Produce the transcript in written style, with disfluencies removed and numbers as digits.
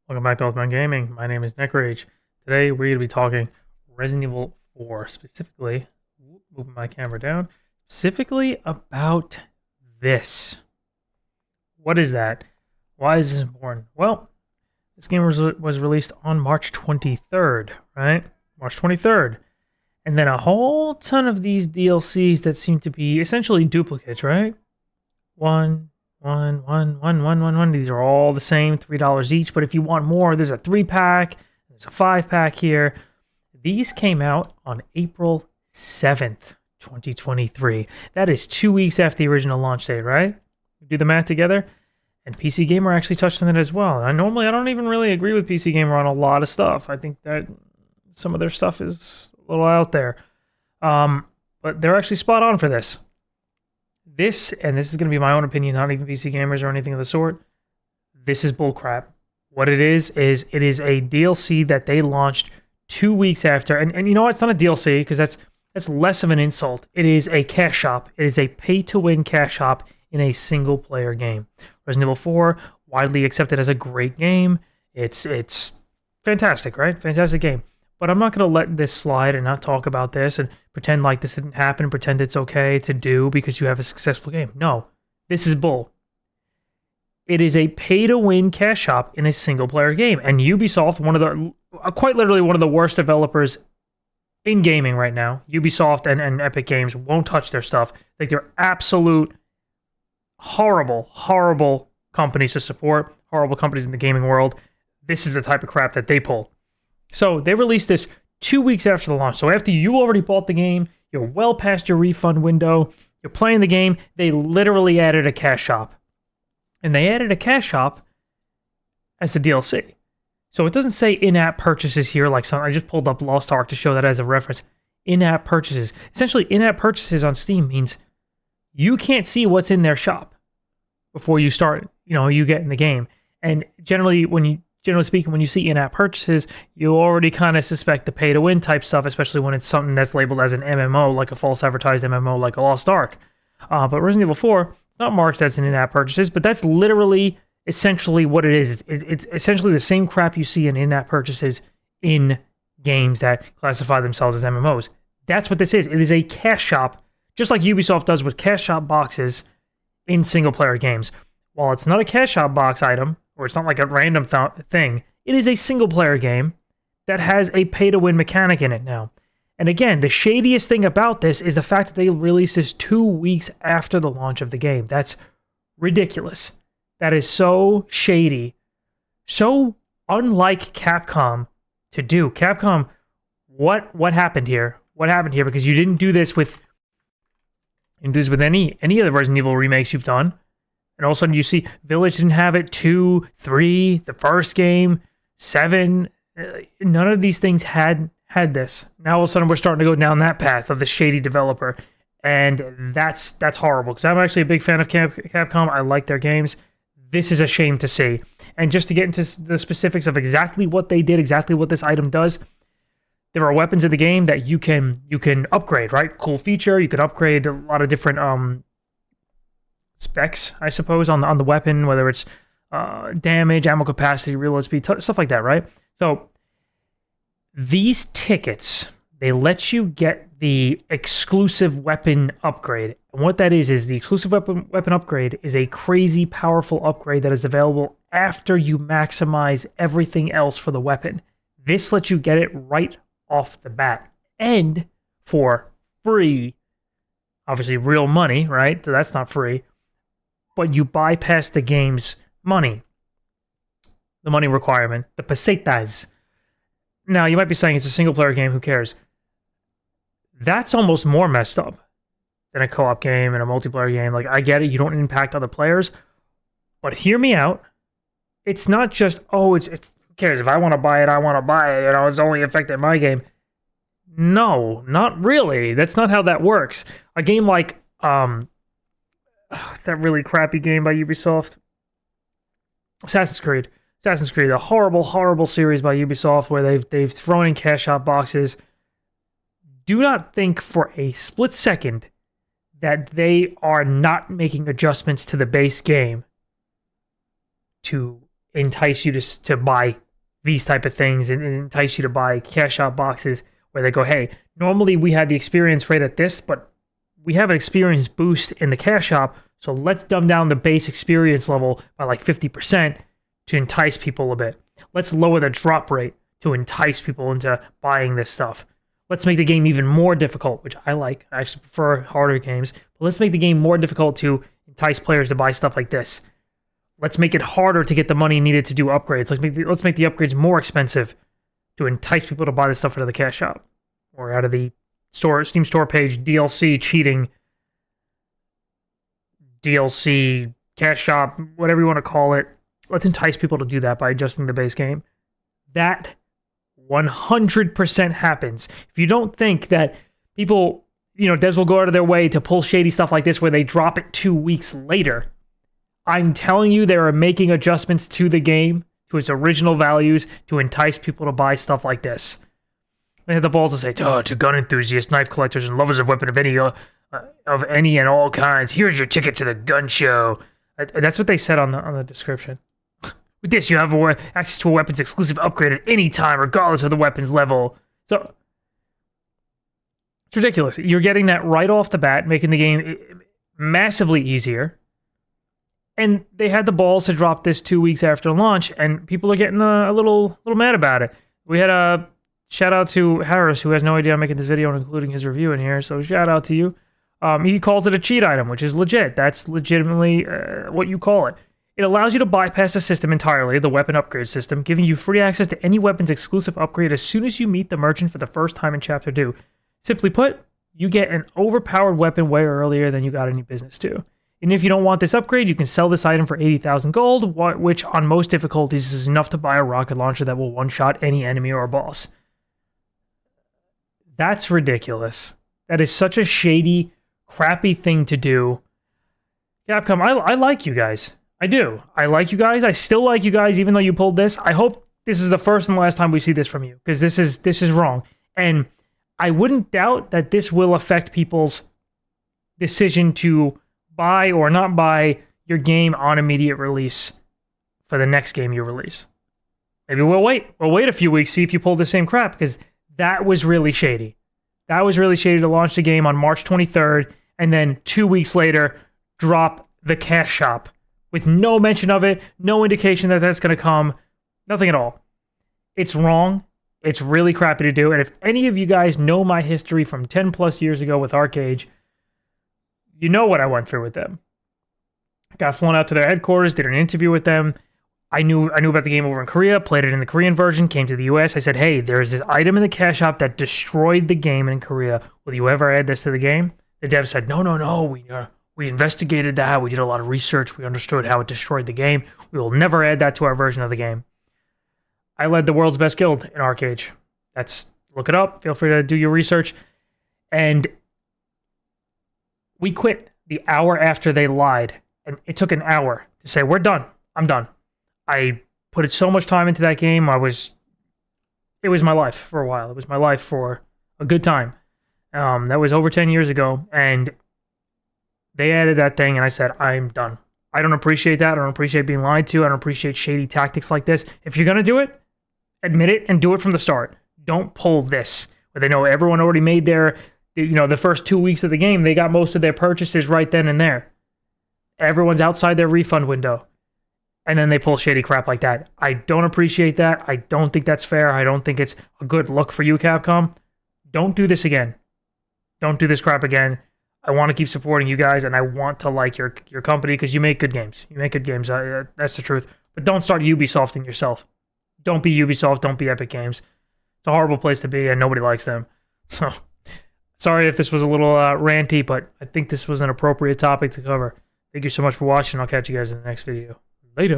Welcome back to Oathbound Gaming. My name is Nekrage. Today we're going to be talking Resident Evil 4, specifically, moving my camera down, specifically about this. What is that? Why is this important? Well, this game was released on March 23rd, right? March 23rd. And then a whole ton of these DLCs that seem to be essentially duplicates, right? One, one. These are all the same, $3 each. But if you want more, there's a 3-pack, there's a 5-pack here. These came out on April 7th, 2023. That is 2 weeks after the original launch date, right? Do the math together. And PC Gamer actually touched on it as well. I don't even really agree with PC Gamer on a lot of stuff. I think that some of their stuff is a little out there. But they're actually spot on for this. This is going to be my own opinion, not even PC Gamers or anything of the sort. This is bullcrap. What it is it is a DLC that they launched 2 weeks after. And you know what? It's not a DLC because that's less of an insult. It is a cash shop. It is a pay-to-win cash shop in a single-player game. Resident Evil 4, widely accepted as a great game. It's fantastic, right? Fantastic game. But I'm not going to let this slide and not talk about this and pretend like this didn't happen, pretend it's okay to do because you have a successful game. No, this is bull. It is a pay-to-win cash shop in a single-player game. And Ubisoft, quite literally one of the worst developers in gaming right now, Ubisoft and Epic Games won't touch their stuff. Like, they're absolute horrible companies to support, horrible companies in the gaming world. This is the type of crap that they pull. So they released this 2 weeks after the launch. So after you already bought the game, you're well past your refund window, you're playing the game, they literally added a cash shop. And they added a cash shop as the DLC. So it doesn't say in-app purchases here, like I just pulled up Lost Ark to show that as a reference. In-app purchases. Essentially, in-app purchases on Steam means you can't see what's in their shop before you start, you get in the game. And generally speaking, when you see in-app purchases, you already kind of suspect the pay-to-win type stuff, especially when it's something that's labeled as an MMO, like a false advertised MMO, like a Lost Ark. But Resident Evil 4, not marked as an in-app purchases, but that's literally essentially what it is. It's essentially the same crap you see in in-app purchases in games that classify themselves as MMOs. That's what this is. It is a cash shop, just like Ubisoft does with cash shop boxes in single-player games. While it's not a cash shop box item, or it's not like a random thing, it is a single-player game that has a pay-to-win mechanic in it now. And again, the shadiest thing about this is the fact that they released this 2 weeks after the launch of the game. That's ridiculous. That is so shady. So unlike Capcom to do. Capcom, what happened here? What happened here? Because you didn't do this with any of the Resident Evil remakes you've done. And all of a sudden you see Village didn't have it, 2, 3, the first game, 7. None of these things had this. Now all of a sudden we're starting to go down that path of the shady developer. And that's horrible. Because I'm actually a big fan of Capcom. I like their games. This is a shame to see. And just to get into the specifics of exactly what they did, exactly what this item does, there are weapons in the game that you can upgrade, right? Cool feature. You could upgrade a lot of different specs, I suppose, on the weapon, whether it's damage, ammo capacity, reload speed, stuff like that, right? So these tickets, they let you get the exclusive weapon upgrade. And what that is the exclusive weapon upgrade is a crazy powerful upgrade that is available after you maximize everything else for the weapon. This lets you get it right off the bat and for free. Obviously real money, right? So that's not free. But you bypass the game's money. The money requirement. The pesetas. Now, you might be saying it's a single-player game, who cares? That's almost more messed up than a co-op game and a multiplayer game. Like, I get it, you don't impact other players. But hear me out. It's not just, who cares? If I want to buy it, I want to buy it. It's only affecting my game. No, not really. That's not how that works. A game like, it's that really crappy game by Ubisoft. Assassin's Creed, a horrible series by Ubisoft where they've thrown in cash shop boxes. Do not think for a split second that they are not making adjustments to the base game to entice you to buy these type of things and entice you to buy cash out boxes where they go, hey, normally we had the experience rate at this, but we have an experience boost in the cash shop, so let's dumb down the base experience level by like 50% to entice people a bit. Let's lower the drop rate to entice people into buying this stuff. Let's make the game even more difficult, which I like. I actually prefer harder games. But let's make the game more difficult to entice players to buy stuff like this. Let's make it harder to get the money needed to do upgrades. Let's make the upgrades more expensive to entice people to buy this stuff out of the cash shop or out of the Steam store page, DLC cheating, DLC cash shop, whatever you want to call it. Let's entice people to do that by adjusting the base game. That 100% happens. If you don't think that people, devs will go out of their way to pull shady stuff like this where they drop it 2 weeks later, I'm telling you, they are making adjustments to the game, to its original values, to entice people to buy stuff like this. They had the balls to say, to gun enthusiasts, knife collectors, and lovers of weapons of any and all kinds, here's your ticket to the gun show. That's what they said on the description. With this, you have access to a weapons exclusive upgrade at any time, regardless of the weapon's level. So, it's ridiculous. You're getting that right off the bat, making the game massively easier. And they had the balls to drop this 2 weeks after launch, and people are getting a little mad about it. We had a shout out to Harris, who has no idea I'm making this video and including his review in here, so shout out to you. He calls it a cheat item, which is legit. That's legitimately what you call it. It allows you to bypass the system entirely, the weapon upgrade system, giving you free access to any weapon's exclusive upgrade as soon as you meet the merchant for the first time in Chapter 2. Simply put, you get an overpowered weapon way earlier than you got any business to. And if you don't want this upgrade, you can sell this item for 80,000 gold, which on most difficulties is enough to buy a rocket launcher that will one-shot any enemy or boss. That's ridiculous. That is such a shady, crappy thing to do. Capcom, I like you guys. I do. I like you guys. I still like you guys, even though you pulled this. I hope this is the first and last time we see this from you, because this is wrong. And I wouldn't doubt that this will affect people's decision to buy or not buy your game on immediate release for the next game you release. Maybe we'll wait. We'll wait a few weeks, see if you pull the same crap, because that was really shady. That was really shady to launch the game on March 23rd, and then 2 weeks later, drop the cash shop with no mention of it, no indication that that's going to come, nothing at all. It's wrong. It's really crappy to do. And if any of you guys know my history from 10 plus years ago with Arcade, you know what I went through with them. Got flown out to their headquarters, did an interview with them. I knew about the game over in Korea, played it in the Korean version, came to the US. I said, hey, there's this item in the cash shop that destroyed the game in Korea. Will you ever add this to the game? The dev said, no, we investigated that. We did a lot of research. We understood how it destroyed the game. We will never add that to our version of the game. I led the world's best guild in Arcade. Look it up. Feel free to do your research. And we quit the hour after they lied. And it took an hour to say, we're done. I'm done. I put so much time into that game. It was my life for a while. It was my life for a good time. That was over 10 years ago. And they added that thing, and I said, I'm done. I don't appreciate that. I don't appreciate being lied to. I don't appreciate shady tactics like this. If you're going to do it, admit it and do it from the start. Don't pull this, where they know everyone already made the first 2 weeks of the game, they got most of their purchases right then and there. Everyone's outside their refund window. And then they pull shady crap like that. I don't appreciate that. I don't think that's fair. I don't think it's a good look for you, Capcom. Don't do this again. Don't do this crap again. I want to keep supporting you guys, and I want to like your company because you make good games. You make good games. That's the truth. But don't start Ubisofting yourself. Don't be Ubisoft. Don't be Epic Games. It's a horrible place to be, and nobody likes them. So, sorry if this was a little ranty, but I think this was an appropriate topic to cover. Thank you so much for watching. I'll catch you guys in the next video. Later.